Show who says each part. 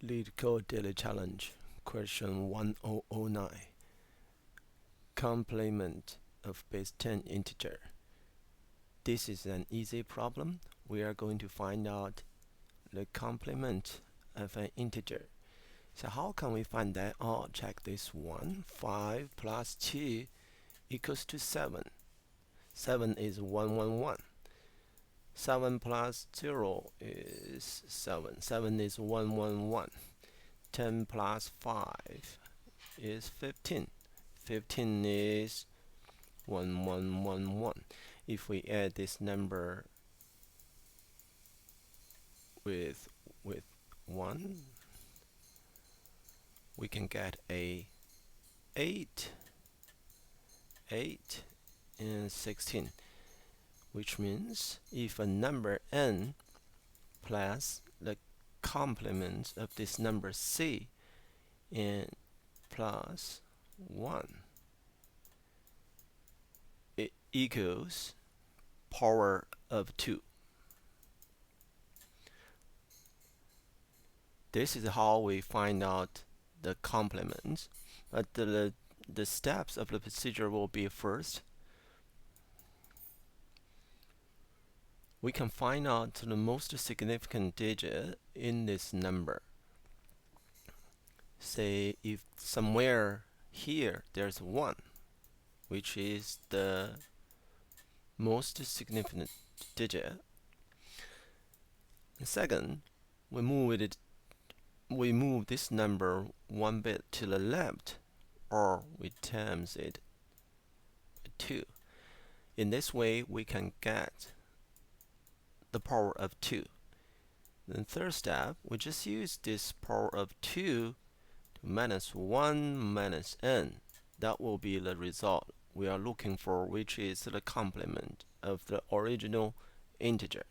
Speaker 1: Leetcode Daily Challenge, question 1009. Complement of base 10 integer. This is an easy problem. We are going to find out the complement of an integer. So how can we find that? Oh, check this one. 5 plus 2 equals to 7. 7 is 111. 7 plus 0 is 7. 7 is 111. 10 plus 5 is 15. 15 is 1111. If we add this number with 1, we can get a 8 and 16, which means if a number n plus the complement of this number c and plus 1, it equals power of 2. This is how we find out the complement, but the steps of the procedure will be: first, we can find out the most significant digit in this number. Say if somewhere here there's 1, which is the most significant digit. And second, we move this number 1 bit to the left, or we times it by 2. In this way, we can get the power of 2. Then third step, we just use this power of 2 to minus 1 minus n. That will be the result we are looking for, which is the complement of the original integer.